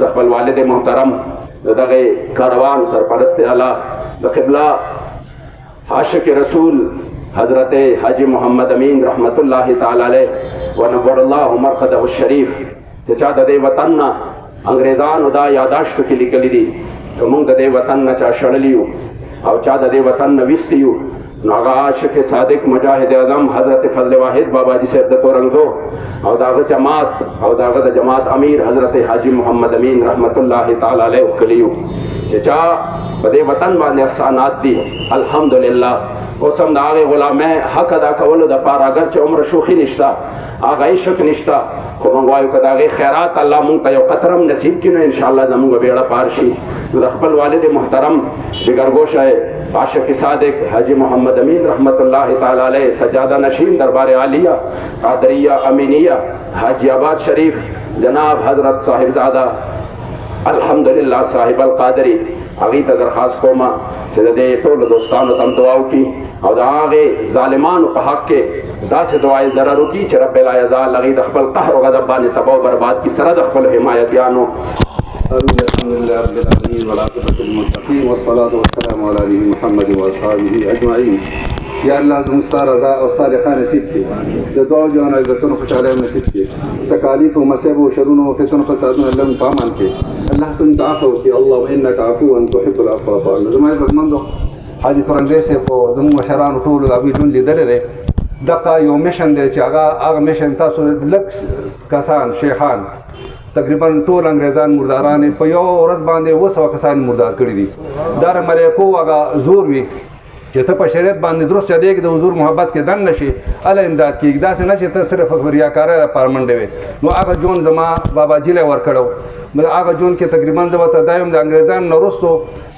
زه خپل والد محترم د دغه کاروان سرپرست اعلی د قبله عاشق رسول حضرت حاجی محمد امین رحمت الله تعالی علیه و نور الله مرقده الشریف چې چا د دې وطن نه انګریزانو دا یاداشتو کې لیکلي دي که موږ د دې وطن نه چا شړلي یو او چا د دې وطن نه ویستي یو نو هغه عاشق صادق مجاهد اعظم حضرت فضل واحد بابا جی صاحب د تورنزو او داغه جماعت او داغه د جماعت امیر حضرت حاجی محمد امین رحمت الله تعالی علیه وکلیو چې چا په دې وطن باندې احسانات دي الحمدلله اوس هم د هغې غلامۍ حق ادا کولو دپاره اگر چې عمر شوخي نشته هغه عشق نشته خو موږ وایو که د هغې خیرات الله موږ ته یو قطره هم نصیب کړي نو انشاءالله زموږ بیړه پار شي نو د خپل والد محترم جګرګوشه عاشق صادق حاجی محمد امین رحمت الله تعالی علیه سجاده نشین دربار عالیه قادریه امینیه حاجی آباد شریف جناب حضرت صاحبزاده الحمدلله صاحب القادری هغې ته درخواست کوم چې د دې ټولو دوستانو ته هم دعا وکړي او د هغې ظالمانو په حق کې داسې دعای ضرر وکړي چې رب العزال هغې د خپل قهر و غضب باندې تباه و برباد کړي سره د خپلو حمایتیانو الحمد لله رب العالمین والعاقبة للمتقین والصلاة والسلام علی نبی محمد واصحابه اجمعین یا الله زموږ ستا رضا او ستا لقا نصیب کړي د دعاو جوان عزتونو خوشحالۍ نصیب کړي تکالیف و مصیب و شرونو و فتنو فسادونو الله موږ په امان کړي الله ته موږ عفو وکړي اللهم انک عفو تحب العفو فاعف عنا زما عزتمندو حاجي تورنزی صاحب خو زموږ مشرانو ټولو د هغوی ژوند لیدلی دی دغه یو میشن دی چې هغه میشن تاسو لږ کسان شیخان تقریبا ټول انګریزان مرداران په یو ورځ باندې 200 کسان مردار کړي دي دا د ملیکو هغه زور وي چې ته په شریعت باندې درست چلېږي د حضور محبت کې دن نشي الله امداد کېږي داسې نه چې ته صرف ریاکارۍ دپاره منډې وې نو هغه ژوند زما باباجي لی ورکړی هغه ژوند کې تقریبا زه به ته دا یم د انګریزانو نه وروستو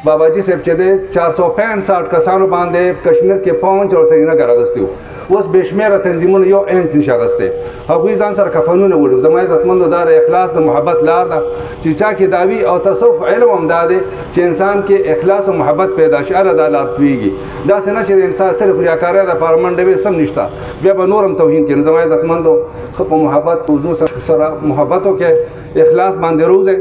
باباجي صاحب چې دی 465 کسانو باندې کشمیر کې پونچ او سرینګر اخیستی و اوس بې شمېره تنظیمونو یو انچ نشي اخیستی هغوی ځان سره کفنونه وړي زما عزتمندو دا د اخلاص د محبت لار ده چې چا کې دا وي او تصوف علم هم دا دی چې انسان کې اخلاص او محبت پیدا شي الله دا لار تویږي داسې نه چې انسان صرف ریاکارۍ دپاره منډه وي سم نشته بیا به نور هم توهین کوي نو زما عزتمندو ښه په محبت په حضور سره محبت وکړئ اخلاص باندې روزئ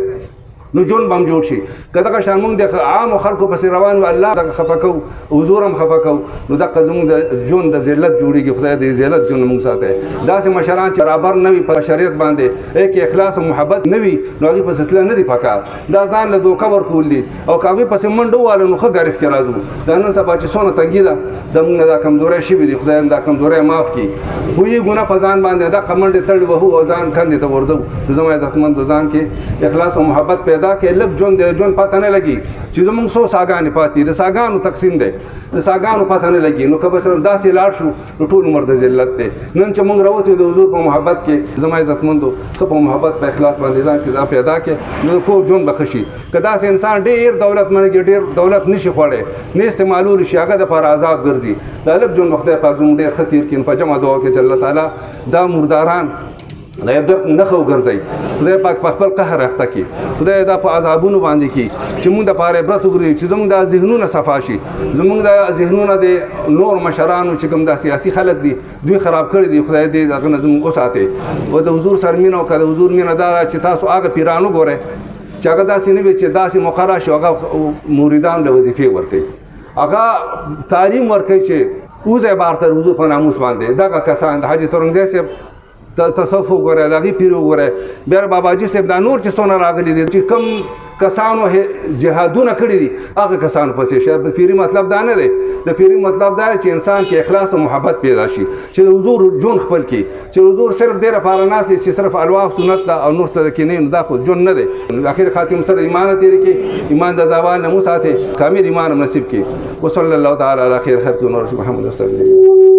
نو ژوند به هم جوړ شي که دغه شان موږ د عامو خلکو پسې روان وو الله دغه خفه کوو حضور هم خفه کوو نو دغه زموږ د ژوند د ذلت جوړېږي خدای د ذلت ژوند موږ ساتي داسې مشران چې برابر نه وي په شریعت باندې کې اخلاص او محبت نه وي نو هغوی پسې تله نه دي پکار دا ځان له دوکه ورکول دي او که هغوی پسې منډه ووهلو نو ښه ګرف کې راځو دا نن سبا چې څونه تنګي ده د موږ نه دا کمزوری شوي دي خدای هم دا کمزوری معاف کړي پوهېږو نه په ځان باندې دغه منډې تړې وهو او ځان کندې ته ورځو نو زما عزتمندو ځان کې اخلاص او محبت پیدا کړئ لږ ژوند د ژوند پته نه لګي چې زموږ څو ساګانې پاتې د ساګانو تقسیم دی د ساګانو پته نه لګي نو که به صرف داسې لاړ شو نو ټول عمر د ذلت دی نن چې موږ راوتو د حضور په محبت کې زما عزتمندو ښه په محبت په اخلاص باندې ځان کې دا پیدا کړې نو د کور ژوند به ښه شي که داسې انسان ډېر دولتمند کې ډېر دولت نشي خوړی نه استعمالولی شي هغه دپاره عذاب ګرځي دا لږ ژوند به خدای پاک زموږ ډېر ښه تېر کړي په جمع دعا کې چې الله تعالی دا مرداران د عبرت نښه وګرځوي خدای پاک په خپل قهر اخته کړي خدای دا په عذابونو باندې کړي چې موږ دپاره عبرت وګرځوي چې زموږ دا ذهنونه صفا شي زموږ دا ذهنونه د نور مشرانو چې کوم دا سیاسي خلک دي دوی خراب کړي دي خدای دې دغه نه زموږ وساتي او د حضور سره مینه او که د حضور مینه دا چې تاسو هغه پیران وګورئ چې هغه داسې نه وي چې داسې مقرره شي هغه مریدان له وظیفې ورکوي هغه تعلیم ورکوي چې اوځئ بهر ته حضور په ناموس باندې دغه کسان د حاجي تورنزی صاحب تصوف وګورئ د هغې پیر وګورئ بیا باباجي صاحب دا نور چې څونه راغلي دي چې کوم کسانو جهادونه کړي دي هغه کسانو پسې شه پیري مطلب دا نه دی د پیري مطلب دا چې انسان کې اخلاص او محبت پیدا شي چې د حضور ژوند خپل کړي چې حضور صرف دې لپاره ناست چې صرف الواح سنت ده او نور څه کې نه نو دا خو ژوند نه دی اخر خاتم سره ایمان تېرې کړي ایمان د زوال نه مو ساتي کامل ایمان هم نصیب کړي وصلی الله تعالی علی خیر خلق محمد صلی الله علیه وسلم